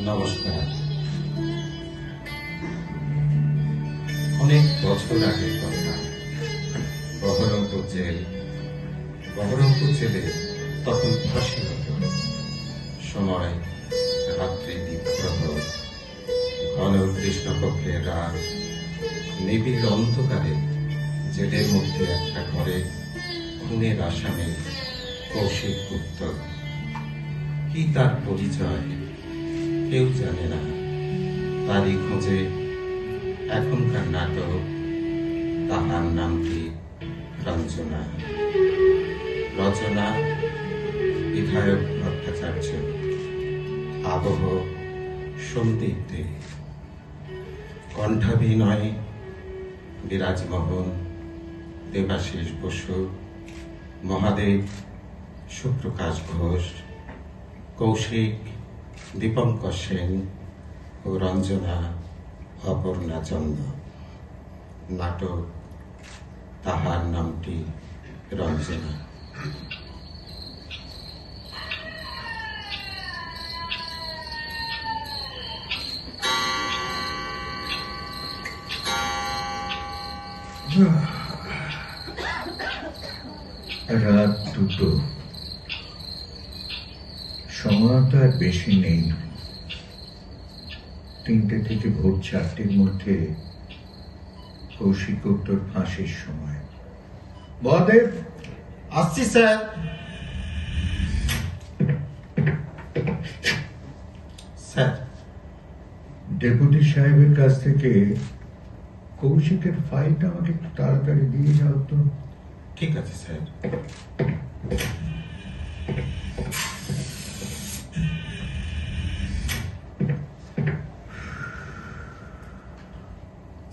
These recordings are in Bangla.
নমস্কার। অনেক বছর আগের কথা। বহরমপুর জেলে তখন ফাঁসি হতো। সময় রাত্রি দ্বীপ্রহর, ঘন কৃষ্ণপক্ষের রাত। নিবিড় অন্ধকারে জেলের মধ্যে একটা ঘরে খুনের আসামি কৌশিক গুপ্ত। কি তার পরিচয় কেউ জানে না। তারই খোঁজে এখনকার নাটক তাহার নাম কি রঞ্জনা। রচনা বিধায়ক ভট্টাচার্য, আবহ সন্দীপ দে, কণ্ঠাভিনয় বিরাজমোহন, দেবাশিস বসু, মহাদেব, সুপ্রকাশ ঘোষ, কৌশিক, দীপঙ্কর সেন ও রঞ্জনা অপর্ণা চন্দ। নাটক তাহার নামটি রঞ্জনা। রাত 2টো। সময় তো আর বেশি নেই। 3টে থেকে ভোর 4টের মধ্যে কৌশিক গুপ্তর ফাঁসির সময়। মহাদেব, আসছি স্যার। স্যার, ডেপুটি সাহেবের কাছ থেকে কৌশিকের ফাইলটা আমাকে একটু তাড়াতাড়ি দিয়ে যাও তো। ঠিক আছে স্যার।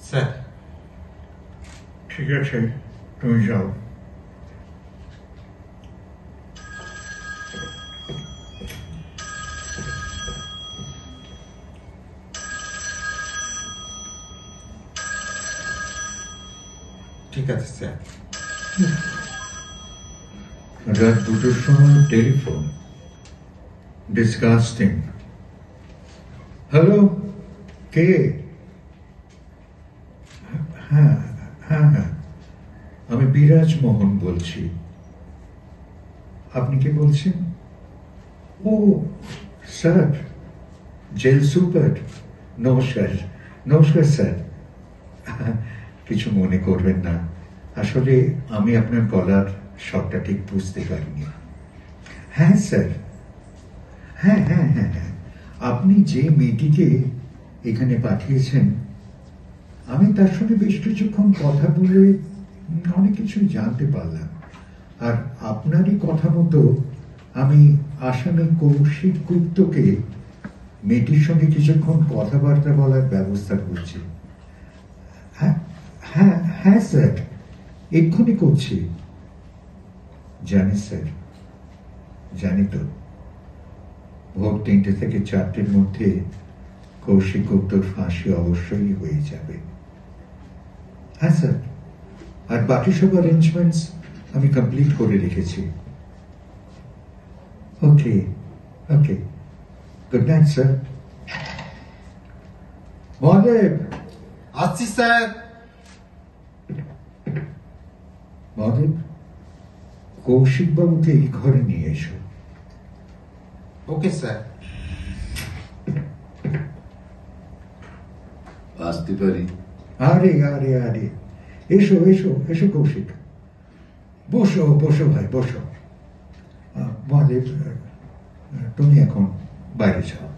স্যার, ঠিক আছে, তুমি যাও। ঠিক আছে স্যার। রাত 2টোর সময় টেলিফোন। ডিসগাস্টিং। হ্যালো, কে? হ্যাঁ হ্যাঁ হ্যাঁ, আমি বিরাজমোহন বলছি। আপনি কে বলছেন? ও স্যার, জেল সুপার। নমস্কার। নমস্কার স্যার। কিছু মনে করবেন না, আসলে আমি আপনার গলার স্বরটা ঠিক বুঝতে পারিনি। হ্যাঁ স্যার, হ্যাঁ হ্যাঁ হ্যাঁ হ্যাঁ, আপনি যে মেয়েটিকে এখানে পাঠিয়েছেন, আমি তার সঙ্গে বেশ কিছুক্ষণ কথা বলে অনেক কিছু জানতে পারলাম। আর আপনারই কথা মতো আমি আসামি কৌশিক গুপ্তকে মেয়েটির সঙ্গে কিছুক্ষণ কথাবার্তা বলার ব্যবস্থা করছি। হ্যাঁ হ্যাঁ হ্যাঁ স্যার, এক্ষুনি করছি। জানি স্যার, জানি তো। ভোর 3টে থেকে 4টের মধ্যে কৌশিক গুপ্তর ফাঁসি অবশ্যই হয়ে যাবে। হ্যাঁ স্যার, আর বাকি সব অ্যারেঞ্জমেন্টস আমি কমপ্লিট করে রেখেছি। ওকে ওকে, গুড নাইট স্যার। মহাদেব, আসছি স্যার। মহাদেব, কৌশিক বাবুকে এই ঘরে নিয়ে এসো। Okay sir. আসতে পারি? আরে আরে আরে, এসো এসো এসো কৌশিক, বসো বসো ভাই বসো। মহাদেব, তুমি এখন বাইরে যাও।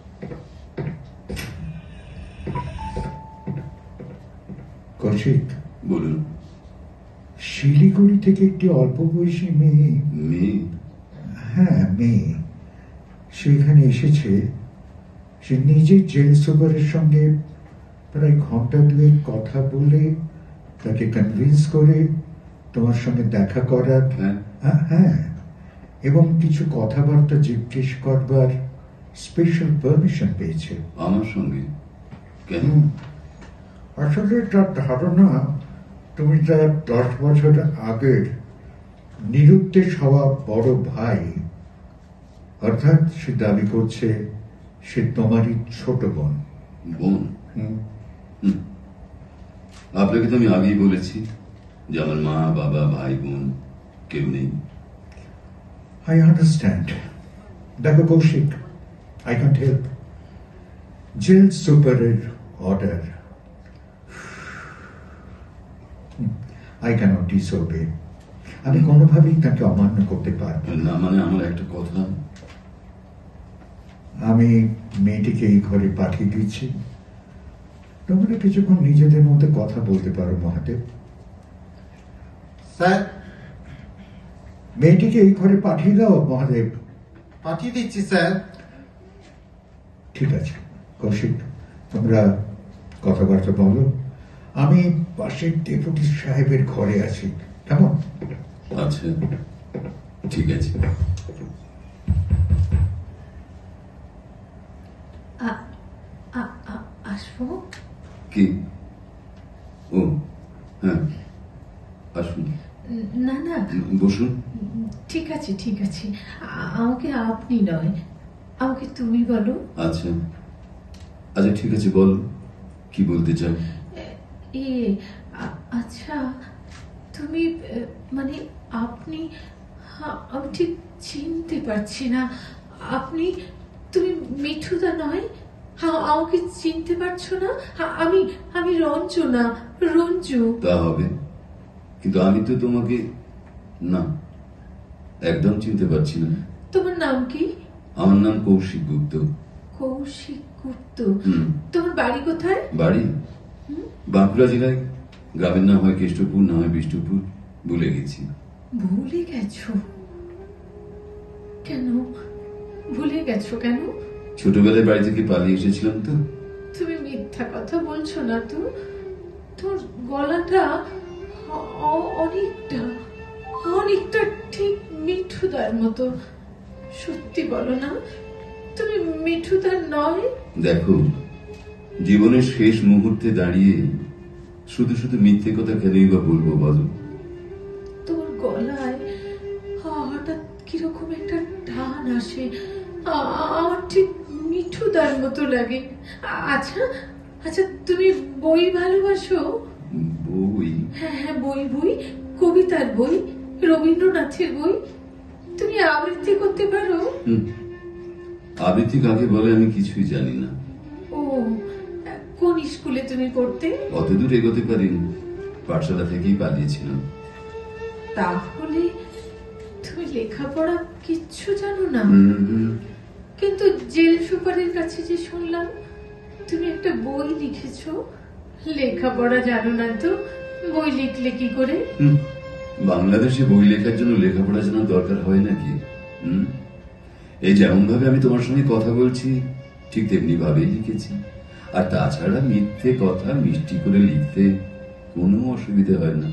কৌশিক, বলুন। শিলিগুড়ি থেকে একটি অল্প বয়সী মেয়ে, হ্যাঁ মেয়ে, সেখানে এসেছে। সে নিজে জেল সুপারের সঙ্গে প্রায় ঘন্টা 2 কথা বলে তাকে কনভিন্স করে তোমার সঙ্গে দেখা করার, হ্যাঁ, এবং কিছু কথাবার্তা জিজ্ঞেস করবার স্পেশাল পারমিশন পেয়েছে। আমার সঙ্গে? কেন? আসলে তার ধারণা তুমি তার 10 বছর আগের নিরুদ্দেশ হওয়া বড় ভাই, অর্থাৎ সে দাবি করছে সে তোমারই ছোট বোন। বোন? হুম। আপনাকে তো আমি আগেই বলেছি যে আমার মা বাবা ভাই বোন কেউ নেই। I understand. দেখো Kaushik, I can't help. Jail সুপারের অর্ডার, আই ক্যানট ডিসওবে। আমি কোনোভাবেই তাকে অমান্য করতে পারব না, মানে আমার একটা কথা। আমি মেয়েটিকে এই ঘরে পাঠিয়ে দিচ্ছি। তোমরা কিছুক্ষণ নিজেদের মধ্যে কথা বলতে পারো মহাদেব। স্যার, মেয়েটিকে এই ঘরে পাঠিয়ে দাও মহাদেব। পাঠিয়ে দিচ্ছি স্যার। ঠিক আছে কৌশিক, তোমরা কথাবার্তা বলো। আমি পাশের ডেপুটি সাহেবের ঘরে আছি, কেমন? আচ্ছা, ঠিক আছে। আসবো? কি? ও হ্যাঁ, আসুন। না না, বসুন। ঠিক আছে ঠিক আছে। আমাকে আপনি নয়, আমাকে তুমি বলো। আচ্ছা আচ্ছা, ঠিক আছে, বল কি বলতে চাও। আচ্ছা, তুমি মানে আপনি, আমি ঠিক চিনতে পারছি না। আপনি, তুমি মিঠুদা নয়? আমাকে চিনতে পারছো না? আমি আমি রঞ্জনা, রঞ্জু। তা হবে, কিন্তু আমি তো তোমাকে না, একদম চিনতে পারছি না। তোমার নাম কি? আমার নাম কৌশিক গুপ্ত। কৌশিক গুপ্ত? হুম। তোমার বাড়ি কোথায়? বাড়ি বাঁকুড়া জেলায়। গ্রামের নাম হয় কেষ্টপুর, না হয় বিষ্ণুপুর, ভুলে গেছি। ভুলে গেছো? কেন ভুলে গেছো কেন? ছোটবেলায় বাড়ি থেকে পালিয়ে এসেছিলাম তো। তুমি মিথ্যা কথা বলছো না তো? তোর গলাটা অনেকটা অনেকটা ঠিক মিঠুদার মতো। সত্যি বলো না, তুমি মিঠুদার নয়? দেখো, জীবনের শেষ মুহূর্তে দাঁড়িয়ে শুধু শুধু মিথ্যে কথা কেনই বা বলবো বলো? তোর গলায় হঠাৎ কিরকম একটা টান আসে, আমার ঠিক মিঠুদার মতো লাগে। আচ্ছা আচ্ছা, তুমি বই ভালোবাসো? বই? হ্যাঁ হ্যাঁ, বই বই, কবিতার বই, রবীন্দ্রনাথের বই। তুমি আবৃত্তি করতে পারো? আবৃত্তি কাকে বলে আমি কিছুই জানি না। ও, কোন স্কুলে তুমি পড়তে? অতদূর এগোতে পারিনি, পাঠশালা থেকেই পালিয়েছিলাম। তাহলে তুমি লেখাপড়া কিচ্ছু জানো না? কিন্তু জেল সুপারের কাছে যে শুনলাম তুমি একটা বই লিখেছো। লেখাপড়া জানো না তো বই লিখলে কি করে? বাংলাদেশে বই লেখার জন্য লেখাপড়া জানার দরকার হয় নাকি? এই যেমন ভাবে আমি তোমার সঙ্গে কথা বলছি ঠিক তেমনি ভাবেই লিখেছি। আর তাছাড়া মিথ্যে কথা মিষ্টি করে লিখতে কোনো অসুবিধা হয় না।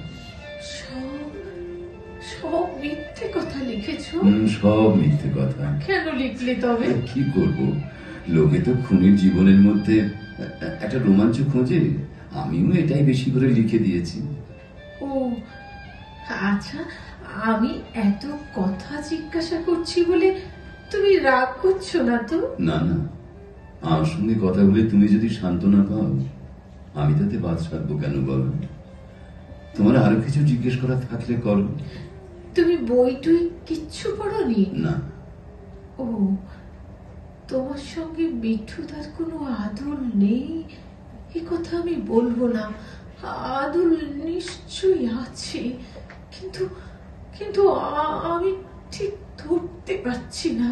সব মিথ্যে কথা লিখেছো? সব মিথ্যে কথা। কেন লিখলে তবে? কি করব, লোকে তো খুনির জীবনের মধ্যে একটা রোমাঞ্চ খোঁজে, আমিও এটাই বেশি করে লিখে দিয়েছি। ও আচ্ছা, আমি এত কথা জিজ্ঞাসা করছি বলে তুমি রাগ করছো না তো? না না, আমার সঙ্গে কথা বলে তুমি যদি সান্ত্বনা পাও, আমি তাতে বাদ সাধবো কেন বলো? তোমার আরো কিছু জিজ্ঞেস করা থাকলে করো। তুমি বই টই কিচ্ছু পড়োনি? না। ও, তোমার সঙ্গে মিঠুদার কোনো আদর নেই এ কথা আমি বলবো না। আদর নিশ্চয়ই আছে, কিন্তু কিন্তু আমি ঠিক ধরতে পারছি না।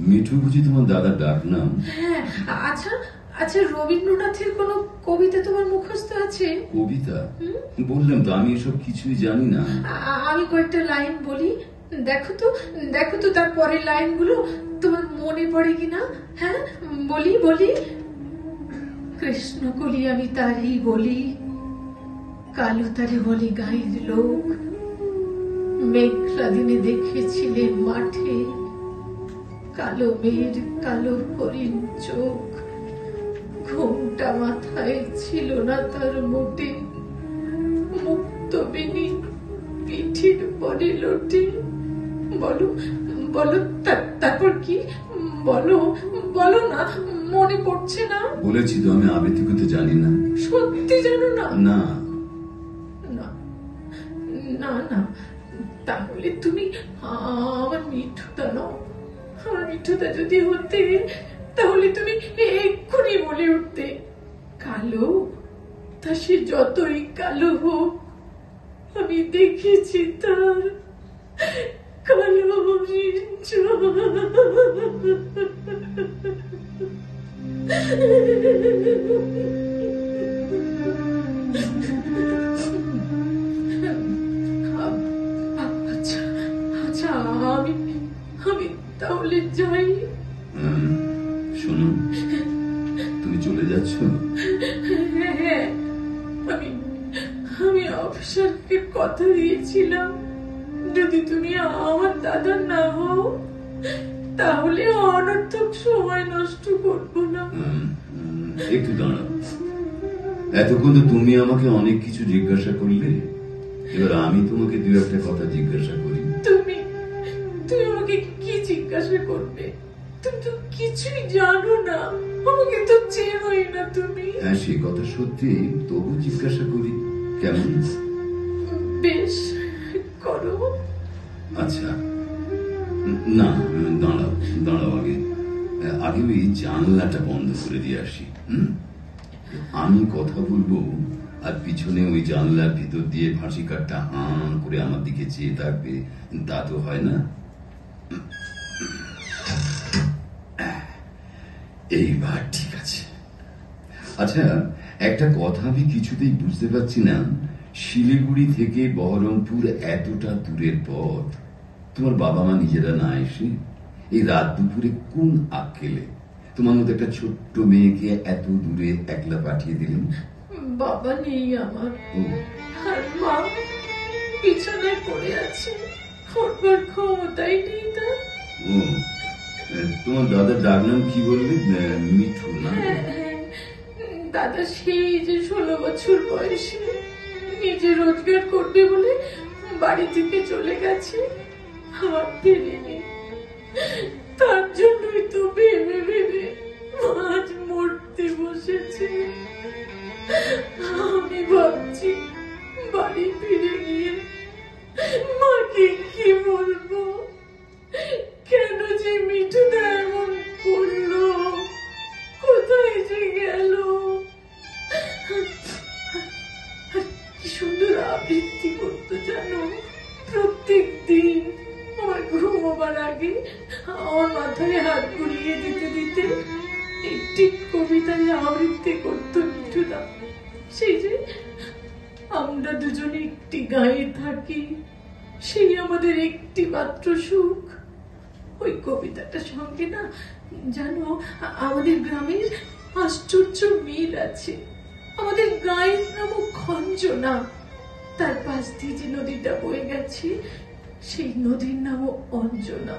মিঠু বুঝি তোমার দাদার ডাক নাম? হ্যাঁ। আচ্ছা আচ্ছা, রবীন্দ্রনাথের কোনো কবিতা তোমার মুখস্থ আছে? কবিতা? বললাম তো আমি এসব কিছুই জানি না। আমি কয়েকটা লাইন বলি, দেখো তো দেখো তো তার পরের লাইনগুলো তোমার মনে পড়ে কিনা। হ্যাঁ, বলি বলি। কৃষ্ণ কলি আমি তারই বলি, কালো তারে বলে গায়ের লোক। মেঘলা দিনে দেখেছিলে মাঠে, কালো মেয়ের কালো হরিণ চোখ। ঘোমটা মাথায় ছিল না তার মোটে, মুক্ত বেনি পিঠির পরে লোটে। বলো বলো, তারপর কি? বলো বলো না, মনে পড়ছে না? বলেছি তো আমি আবেগ হতে জানি না। সত্যি জানো না? না না না না, তাহলে তুমি আমার মিঠুদা নও। আমার মিঠুদা যদি হতে, তাহলে তুমি এক্ষুনি বলে উঠতে, কালো তা সে যতই কালো হোক, আমি দেখেছি তার কালো চোখ। আচ্ছা আচ্ছা, আমি আমি তাহলে যাই। শোনো, তুমি চলে যাচ্ছ? হ্যাঁ, আমি আমি অফিসারকে কথা দিয়েছিলাম, যদি তুমি আমার দাদা না হও, তাহলে অনর্থক সময় নষ্ট করবো না। একটু দাঁড়াও। এতক্ষণ তো তুমি আমাকে অনেক কিছু জিজ্ঞাসা করলে, এবার আমি তোমাকে দু একটা কথা জিজ্ঞাসা করি। তুমি তুমি আমাকে কি জিজ্ঞাসা করবে? তুমি তো কিছুই জানো না, আমাকে তো চেনোই না তুমি। হ্যাঁ, সে কথা সত্যি, তবু জিজ্ঞাসা করি, কেমন? বেশ, করো। আচ্ছা, না দাঁড়াও দাঁড়াও, আগে আগে ওই জানলাটা বন্ধ করে দিয়ে আসি। আমি কথা বলবো আর পিছনে ওই জানলার ভিতর দিয়ে ফাঁসি কাঠটা হাঁ করে আমার দিকে চেয়ে থাকবে, তা তো হয় না। এইবার ঠিক আছে। আচ্ছা, একটা কথা আমি কিছুতেই বুঝতে পারছি না, শিলিগুড়ি থেকে বহরমপুর এতটা দূরের পথ, তোমার বাবা মা নিজেরা না এসে এই রাত দুপুরে কোন আক্কেলে তোমার মতো একটা ছোট্ট মেয়েকে এত দূরে একলা পাঠিয়ে দিলেন? বাবা নেই আমার, ও, আর মা পিছনে পড়ে আছে, উঠবার ক্ষমতাই নেই তার। ও, তোমার দাদার ডাক নাম কি বললে? মিঠু না? হ্যাঁ, হ্যাঁ, দাদা সেই যে 16 বছর বয়সে নিজে রোজগার করবে বলে বাড়ি থেকে চলে গেছে, আর ফেরেনি। তার জন্যই তো ভেবে ভেবে আজ মরতে বসেছে। আমি ভাবছি বাড়ি ফিরে গিয়ে মাকে কি বলবো, কেন যে মিঠুদা এমন করলো, কোথায় যে গেল। কি সুন্দর আবৃত্তি করতো জানো, প্রত্যেক দিন আমার ঘুমোবার আগে আমার মাথায় হাত বুলিয়ে দিতে দিতে একটি কবিতায় আবৃত্তি করতো মিঠুদা। সেই যে আমরা দুজনে একটি গায়ে থাকি, সেই আমাদের একটি মাত্র সুখ। ওই কবিতাটার সঙ্গে না জানো, আমাদের গ্রামের আশ্চর্য মিল আছে। আমাদের গায়ের নামও খঞ্জনা, তার পাশ দিয়ে যে নদীটা বয়ে গেছে, সেই নদীর নামও অঞ্জনা।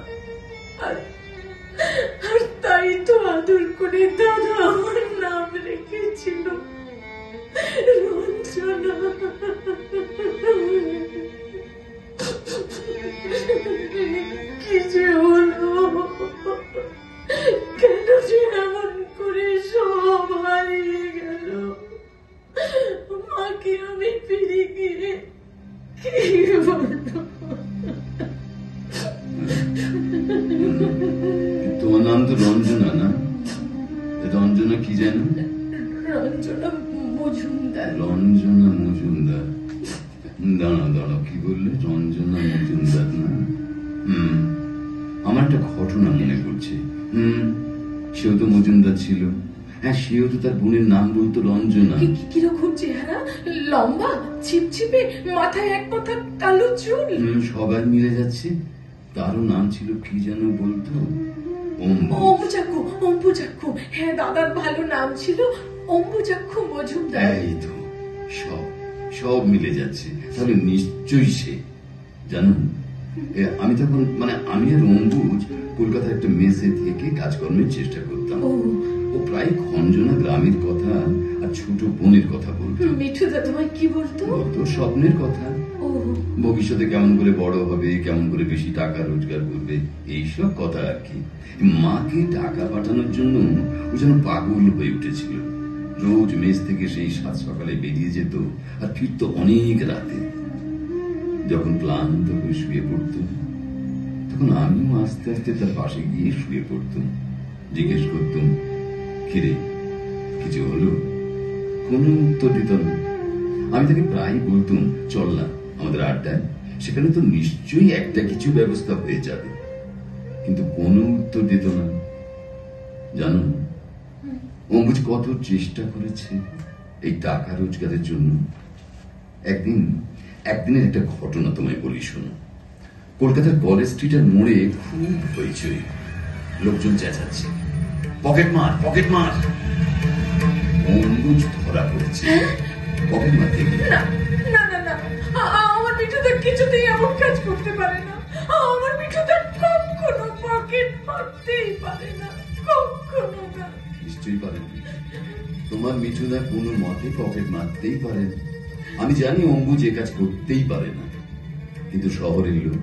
আর আর তাই তো আদর করে দাদা আমার নাম রেখেছিল রঞ্জনা। কি যে হলো, কেন যে এমন করে সব হারিয়ে গেল। মাকে আমি ফিরে গিয়ে কি বলবো? তোমার নাম তো রঞ্জনা না? রঞ্জনা কি জানো? রঞ্জনা মজুমদার। রঞ্জনা মজুমদার? দাঁড়াও দাঁড়াও, কি বললে? রঞ্জনা মজুমদার না? আমার একটা ঘটনা মনে পড়ছে। সেও তো মজুমদার ছিল। হ্যাঁ, সেও তো তার বোনের নাম বলতো রঞ্জনা। কিরকম চেহারা, লম্বা, ছিপছিপে, মাথায় এক মাথা কালো চুল। সবাই মিলে যাচ্ছে। তারও নাম ছিল কি যেন বলতো? অম্বুজাক্ষু। অম্বুজাক্ষু, হ্যাঁ, দাদার ভালো নাম ছিল অম্বুজাক্ষু মজুমদার। এই তো, সব সব মিলে যাচ্ছে। তাহলে নিশ্চয়ই সে। জানো, আমি তখন আমি আর অম্বুজ কলকাতার একটা মেসে থেকে কাজকর্মের চেষ্টা করতাম। ও প্রায় খঞ্জনা গ্রামের কথা আর ছোট বোনের কথা বলতো। মিঠুদা তোমায় কি বলতো? বলতো স্বপ্নের কথা। ও, ভবিষ্যতে কেমন করে বড় হবে, কেমন করে বেশি টাকা রোজগার করবে, এইসব কথা আর কি। মাকে টাকা পাঠানোর জন্য ও যেন পাগল হয়ে উঠেছিল। রোজ মেস থেকে সেই 7 সকালে বেরিয়ে যেত আর ফিরত অনেক রাতে। যখন ক্লান্ত হয়ে শুয়ে পড়ত, তখন আমিও আস্তে আস্তে তার পাশে গিয়ে শুয়ে পড়তাম। জিজ্ঞেস করতাম, কিরে কিছু হলো? কোনো উত্তর দিত না। আমি তাকে প্রায় বলতাম, চল না আমাদের আড্ডায়, সেখানে তো নিশ্চয়ই একটা কিছু ব্যবস্থা হয়ে যাবে। কিন্তু কোনো উত্তর দিত না। জানো, অম্বুজ কত চেষ্টা করেছে এই টাকা রোজগারের জন্য। একদিনের একটা ঘটনা তোমায় বলি, শোনো। কলকাতার কলেজ স্ট্রিটের মোড়ে খুব হইচই, লোকজন চেঁচাচ্ছে, পকেট মার পকেট মার। অম্বুজ ধরা পড়েছে। পকেট মারতে গিয়ে না না না না, আমার মিঠুদা কিছুতেই এমন কাজ করতে পারে না। আমার মিঠুদা কখনো পকেট মারতেই পারে না, কখনো না। নিশ্চয়ই পারেন। তোমার মিঠুদা কোনো মতে পকেট মারতেই পারে না। আমি জানি অম্বুজ এ কাজ করতেই পারে না, কিন্তু শহরের লোক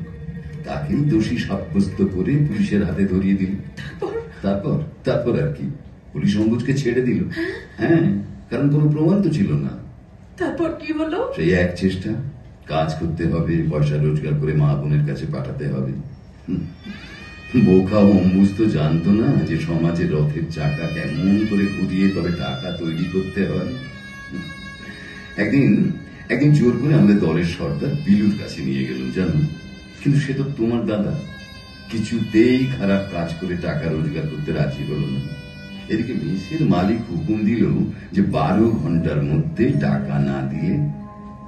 তাকেই দোষী সাব্যস্ত করে পুলিশের হাতে ধরিয়ে দিল। তারপর আর কি, পুলিশ অম্বুজকে ছেড়ে দিল। হ্যাঁ, কারণ কোনো প্রমাণ তো ছিল না। তারপর কি হলো? সেই এক চেষ্টা, কাজ করতে হবে, পয়সা রোজগার করে মা বোনের কাছে পাঠাতে হবে। বোকা অম্বুজ তো জানতো না যে সমাজের রথের চাকা কেমন করে ঘুরিয়ে তবে টাকা তৈরি করতে হয়। একদিন জোর করে আমাদের দলের সর্দার বিলুর কাছে নিয়ে গেল, জানো। কিন্তু সে তো তোমার দাদা, কিছুতেই খারাপ কাজ করে টাকা রোজগার করতে রাজি হলো না। এদিকে মেসের মালিক হুকুম দিল যে 12 ঘন্টার মধ্যে টাকা না দিয়ে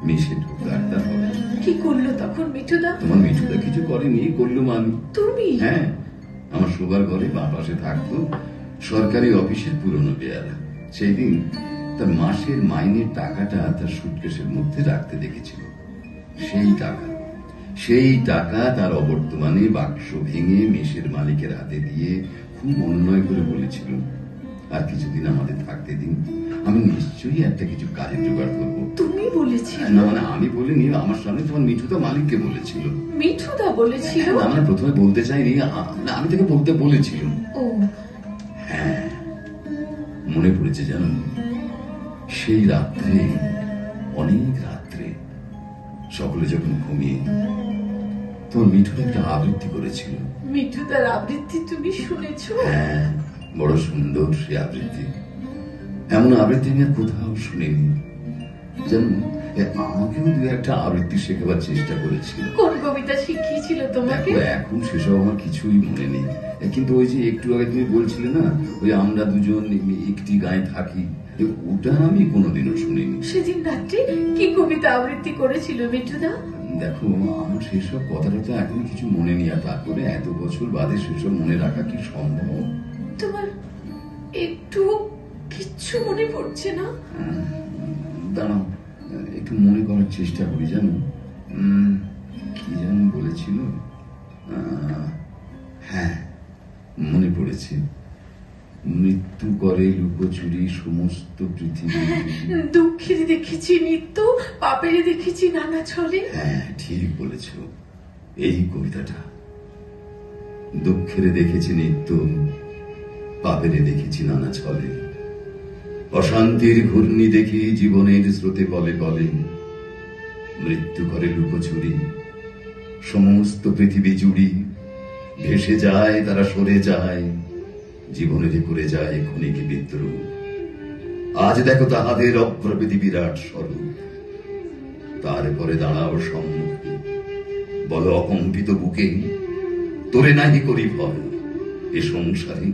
মেসে ঢোকাটা হবে। কি করলো তখন মিঠুদা? তোমার মিঠুদা কিছু করেনি, করলো আমি। তুমি? হ্যাঁ, আমার শোবার ঘরে বাঁ পাশে থাকতো সরকারি অফিসের পুরনো বেয়ারা। সেই দিন তার মাসের মাইনের টাকাটা তার সুটকেসের মধ্যে রাখতে দেখেছিল। সেই টাকা তার অবর্তমানে বাক্স ভেঙে মেসের মালিকের হাতে দিয়ে খুব অন্যায় করে বলেছিল, আর কিছুদিন আমাদের থাকতে দিন, আমি নিশ্চয়ই একটা কিছু কাজের জোগাড় করবো। তুমি বলেছিলে? না মানে আমি বলিনি, আমার সামনে তোমার মিঠুদা মালিককে বলেছিল। মিঠুদা বলেছিল? না মানে প্রথমে বলতে চাইনি, আমি তাকে বলতে বলেছিলাম। ও হ্যাঁ, মনে পড়েছে জানো, সেই রাত্রে, অনেক রাত্রে সকলে যখন ঘুমিয়ে, তোমার মিঠুদা একটা আবৃত্তি করেছিল। মিঠুদার আবৃত্তি তুমি শুনেছো? হ্যাঁ, বড় সুন্দর সে আবৃত্তি। এমন আবৃত্তি আমি আর কোথাও শুনিনি, জানো। আমাকেও 2-1টা আবৃত্তি শেখাবার চেষ্টা করেছিল। কোন কবিতা শিখিয়েছিল তোমাকে? এখন সেসব আমার কিছুই মনে নেই, কিন্তু ওই যে একটু আগে তুমি বলছিলে না, ওই আমরা দুজন একটি গায়ে থাকি, ওটা আমি কোনোদিনও শুনিনি। সেদিন রাত্রে কি কবিতা আবৃত্তি করেছিল মিঠুদা? দেখো, আমার সেসব কথাটা তো এখন কিছু মনে নেই, আর তারপরে এত বছর বাদে সেসব মনে রাখা কি সম্ভব? তোমার একটু কিচ্ছু মনে পড়ছে না? দাঁড়াও, একটু মনে করার চেষ্টা করি, জানো। কি যেন বলেছিল? হ্যাঁ, মনে পড়েছে। মৃত্যু করে লুকোচুরি সমস্ত পৃথিবী। দুঃখের দেখেছি নিত্য, পাপের দেখেছি নানা ছলে। হ্যাঁ, ঠিক বলেছ, এই কবিতাটা। দুঃখের দেখেছি নিত্য, পাপের দেখেছি নানা ছলে। অশান্তির ঘূর্ণি দেখি জীবনের স্রোতে বলে বলে। মৃত্যু করে লুকোচুরি সমস্ত পৃথিবী জুড়ি। ভেসে যায় তারা, সরে যায়, জীবনের করে যায় ক্ষণিক বিদ্রোহ। আজ দেখো তাহাদের অগ্রবেদী বিরাট স্বরূপ। তারপরে দাঁড়াও সম্মুখে, বলো অকম্পিত বুকে, তোরে নাহি করি ভয়, এ সংসারে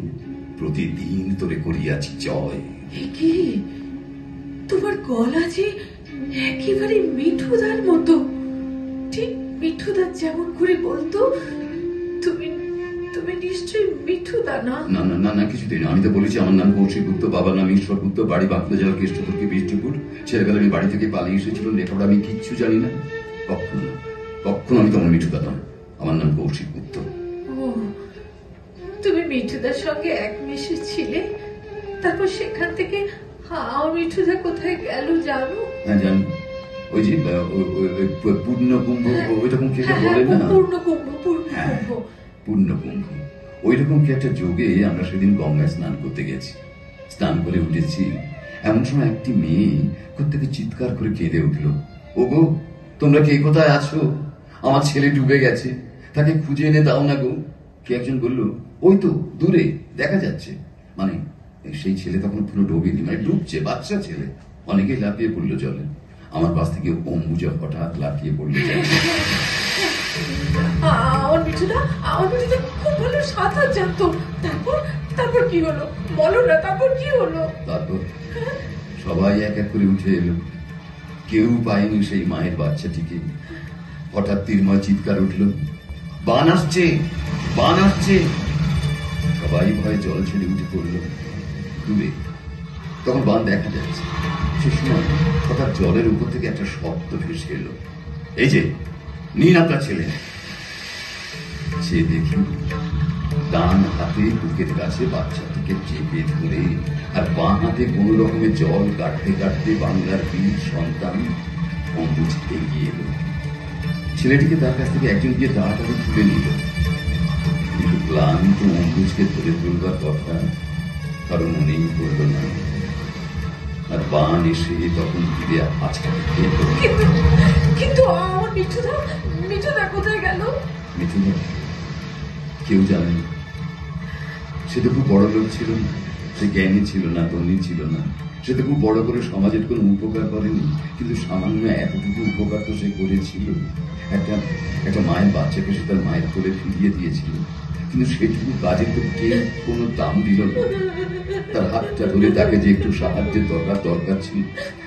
প্রতিদিন তোরে করিয়াছি জয়। কি তোমার গলা যে একেবারে মিঠুদার মতো, ঠিক মিঠুদা যেমন করে বলতো। তুমি তুমি নিশ্চয়ই মিঠুদা না? না না না না, কিছুতেই না। আমি তো বলেছি আমার নাম কৌশিক গুপ্ত, বাবার নাম ঈশ্বর গুপ্ত, বাড়ি বাঁকুড়া জেলার কেষ্টপুরকে বৃষ্টিপুর। ছেলেবেলা আমি বাড়ি থেকে পালিয়ে এসেছিলাম, লেখাপড়া আমি কিচ্ছু জানি না। কখনো আমি তোমার মিঠুদা না, আমার নাম কৌশিক গুপ্ত। ও, তুমি মিঠুদার সঙ্গে এক মেশে ছিলে, তারপর সেখান থেকে আমার মিঠুদা কোথায় গেল জানো? হ্যাঁ জানি, ওই যে পূর্ণ কুম্ভ ওইরকম কি একটা বলে না, পূর্ণ কুম্ভ ওইরকম কি একটা যোগে আমরা সেদিন গঙ্গায় স্নান করতে গেছি। স্নান করে উঠেছি, এমন সময় একটি মেয়ে কোত্থেকে চিৎকার করে কেঁদে উঠলো, ওগো তোমরা কে কোথায় আছো, আমার ছেলে ডুবে গেছে, তাকে খুঁজে এনে দাও না গো। কে একজন বলল, ওই তো দূরে দেখা যাচ্ছে। মানে সেই ছেলে তখন পুরো ডুবেনি, মানে ডুবছে, বাচ্চা ছেলে। অনেকেই লাফিয়ে পড়লো জলে। আমার পাশ থেকে অম্বুজা হঠাৎ লাফিয়ে পড়লো জলে। খুব ভালো সাঁতার জানতো। তারপর কি হলো বলো না, তারপর কি হলো? তারপর সবাই এক এক করে উঠে এলো, কেউ পায়নি সেই মায়ের বাচ্চাটিকে। হঠাৎ তীরময় চিৎকার উঠল, বান আসছে, বান আসছে। সবাই ভয়ে জল ছেড়ে উঠে পড়ল দূরে। তখন বান দেখা যাচ্ছে। সে সময় হঠাৎ জলের উপর থেকে একটা শব্দ ভেসে এলো, এই যে নিন আপনার ছেলে। সে দেখি ডান হাতে বুকের কাছে বাচ্চাটিকে চেপে ধরে আর বাঁ হাতে কোন রকমের জল কাটতে কাটতে বাংলার বীর সন্তান অম্বুজ এগিয়ে এলো। ছেলেটিকে তার কাছ থেকে একজন গিয়ে তাড়াতাড়ি তুলে নিল। কিন্তু ক্লান্ত অম্বুজকে ধরে তুলবার কথা কারো মনেই পড়ল না। আর বান এসে তখন ফিরে আছাড় খেয়ে পড়ল। কিন্তু আমার মিঠুদা কোথায় গেল? মিঠুদা কেউ জানে না। সে তো খুব বড় লোক ছিল না, সে জ্ঞানী ছিল না, ধনী ছিল না, সে তো খুব বড় করে সমাজের কোনো উপকার করেনি। কিন্তু সামান্য এতটুকু উপকার তো সে করেছিল। একটা মায়ের বাচ্চাকে সে তার মায়ের করে ফিরিয়ে দিয়েছিল। কিন্তু সেটুকু কাজে তো কেউ কোনো দাম দিল না। তার হাতটা ধরে তাকে যে একটু সাহায্যের দরকার ছিল,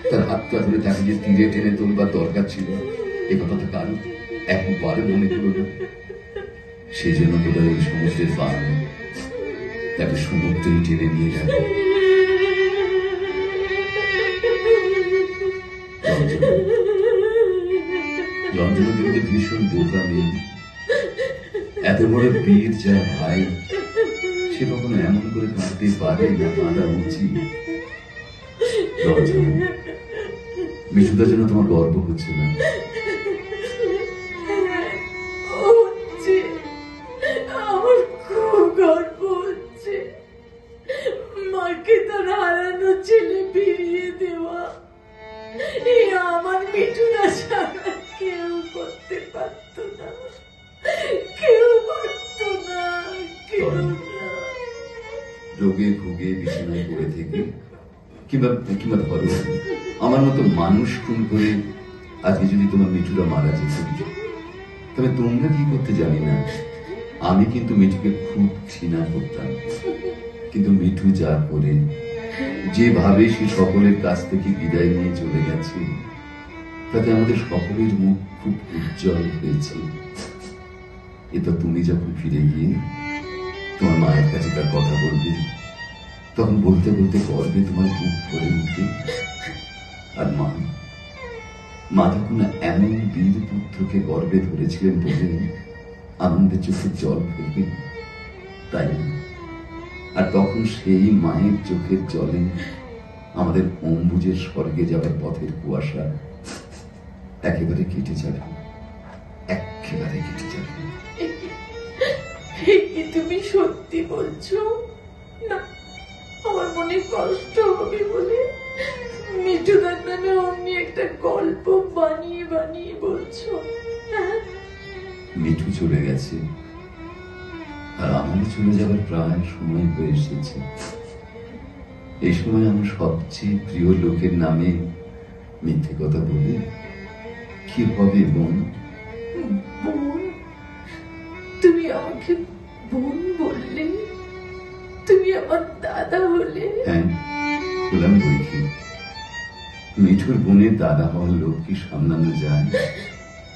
তার হাতটা ধরে তাকে যে তীরে টেনে তোলবার দরকার ছিল, এ কথাটা কারো একবারে মনে করল না। সেই জন্য তোদের ওই সমুদ্রের বান তাকে সমুদ্রেই টেনে নিয়ে গেল। রঞ্জনা কিন্তু ভীষণ বোকা মেয়ে। এত বড় বীর যার ভাই, সে কখনো এমন করে কাঁদতে পারে না, কাঁদা উচিত। রঞ্জনা, মিঠুদার জন্য তোমার গর্ব হচ্ছে না? আমার খুব গর্ব হচ্ছে। মাকে তার হারানো ছেলে ফিরিয়ে দেওয়া আমার মিঠুদা ছাড়া কেউ করতে পারত না, কেউ পারত না, কেউ না। রোগে ভুগে বিছানায় পড়ে থেকে কিংবা ধরো আমার মতো মানুষ খুন করে আজকে যদি তোমার মিঠুরা মারা যেত, তবে তোমরা কি করতে জানি না। আমি কিন্তু মিঠুকে খুব ঘৃণা করতাম। কিন্তু মিঠু যা করে, যেভাবে সে সকলের কাছ থেকে বিদায় নিয়ে চলে গেছে, তাতে আমাদের সকলের মুখ খুব উজ্জ্বল হয়েছে। এটা তুমি যখন ফিরে গিয়ে তোমার মায়ের কাছে তার কথা বলবে, তখন বলতে বলতে গর্বে তোমার বুক ভরে উঠবে। আর মা তখন এমন বীর পুত্রকে গর্বে ধরেছিলেন বলে আনন্দের চোখের জল ফেলবে, তাই না? আর তখন সেই মায়ের চোখের জলে আমাদের অম্বুজের স্বর্গে যাবার পথের কুয়াশা একেবারে কেটে যাবে, একেবারে কেটে যাবে। কি তুমি সত্যি বলছো? না, আমার মনে কষ্ট হবে বলে মিঠুদার নামে অমনি একটা গল্প বানিয়ে বানিয়ে বলছো। মিঠু চলে গেছে, আর আমার চলে যাবার প্রায় সময় হয়ে এসেছে। এই সময় আমার সবচেয়ে প্রিয় লোকের নামে মিথ্যে কথা বলে কি হবে বোন? বোন? তুমি আমাকে বোন বললে? তুমি আমার দাদা হলে? হ্যাঁ, বললাম বই কি। মিঠুর বোনের দাদা হওয়ার লোক কি সামলানো যায়?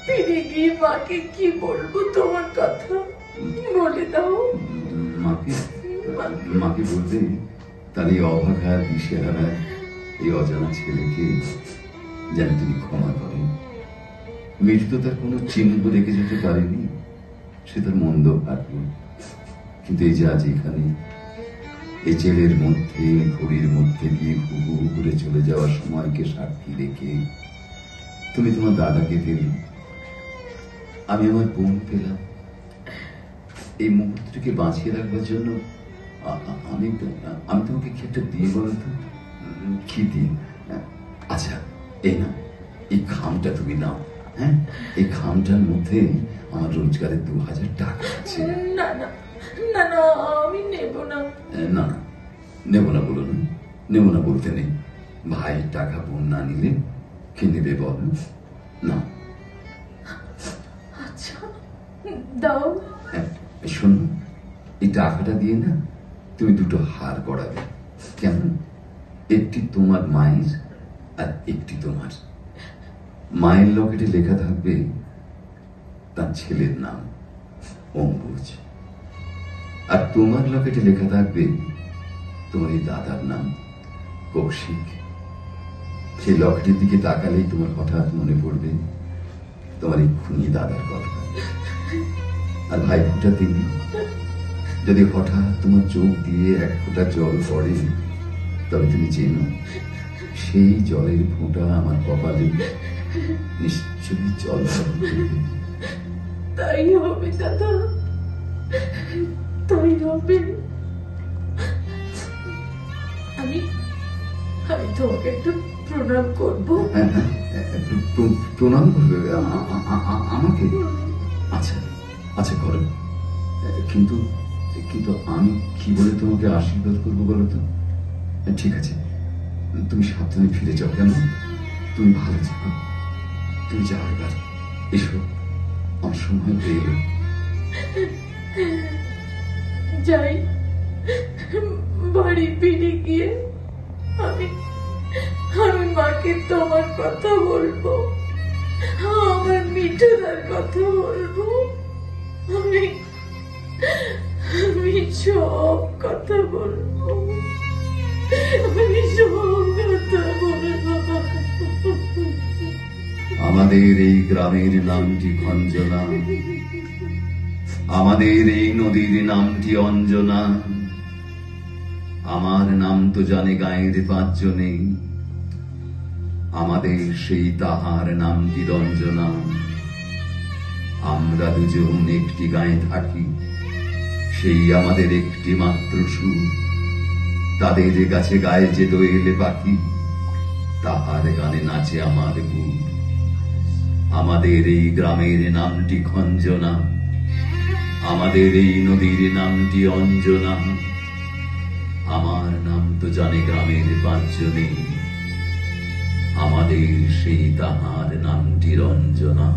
ফিরে গিয়ে মাকে কি বলবো তোমার কথা? বলে দাও। মাকে বলতে তার এই অভাগা দিশেহারা এই অজানা ছেলেকে যেন তিনি ক্ষমা করেন। মিঠু তো তার কোনো চিহ্ন রেখে যেতে পারেনি, সে তার মন্দ ভাবল। কিন্তু এই যে আজ এখানে এই জেলের মধ্যে ঘড়ির মধ্যে দিয়ে হু হু করে চলে যাওয়ার সময়কে সাক্ষী রেখে তুমি তোমার দাদাকে পেলে, আমি আমার বোন পেলাম। এই মুহূর্তটাকে বাঁচিয়ে রাখবার জন্য আমি তোমাকে কি একটা দিয়ে বলো তো? কি দিন? আচ্ছা, এই না, এই খামটা তুমি নাও। হ্যাঁ, এই খামটার মধ্যে আমার রোজগারের 2000 টাকা আছে। না না না না, আমি নেব না। না না, নেব না বলো না, নেব না বলতে নেই। ভাই টাকা বোন না নিলে কে নেবে বল? না। আচ্ছা, দাও। শোনো, এই টাকাটা দিয়ে না তুমি দুটো হার করাবে, কেমন? একটি তোমার মায়ের আর একটি তোমার। মায়ের লকেটে লেখা থাকবে তার ছেলের নাম অম্বুজ, আর তোমার লকেটে লেখা থাকবে তোমার এই দাদার নাম কৌশিক। সেই লকেটের দিকে তাকালেই তোমার হঠাৎ মনে পড়বে তোমার এই খুনি দাদার কথা। আর ভাই ফোঁটা দিন, যদি হঠাৎ তোমার চোখ দিয়ে এক ফোঁটা জল পড়ে, তবে তুমি চেনো সেই জলের ফোঁটা আমার কপালে নিশ্চয়ই জল পড়বে। তাই হবে দাদা, তাই হবে। আমি তোমাকে একটু প্রণাম করবো। প্রণাম করবে আমাকে? আচ্ছা আচ্ছা, করো। কিন্তু কিন্তু আমি কি বলে তোমাকে আশীর্বাদ করবো বলো তো? ঠিক আছে, তুমি সাবধানে ফিরে যাও। কেন? তুমি ভালো যাও, তুমি যাও এবার। এসো, আমার সময় হয়ে এলো। যাই, বাড়ি ফিরে গিয়ে আমি মাকে তোমার কথা বলবো, আমার মিঠুদার কথা বলবো। আমি সব কথা বলবো, আমি সব কথা বলবো। আমাদের এই গ্রামের নামটি খঞ্জনা, আমাদের এই নদীর নামটি অঞ্জনা, আমার নাম তো জানে গায়ের 5 জনে, আমাদের সেই তাহার নামটি রঞ্জনা। আমরা দুজন একটি গায়ে থাকি, সেই আমাদের একটি মাত্র সুর। তাদের গাছে গায়ে যে দোয়েলে পাখি, তাহার গানে নাচে আমার বুক। আমাদের এই গ্রামের নামটি খঞ্জনা, আমাদের এই নদীর নামটি অঞ্জনা, আমার নাম তো জানে গ্রামের 5 জনে, আমাদের সেই তাহার নামটি রঞ্জনা।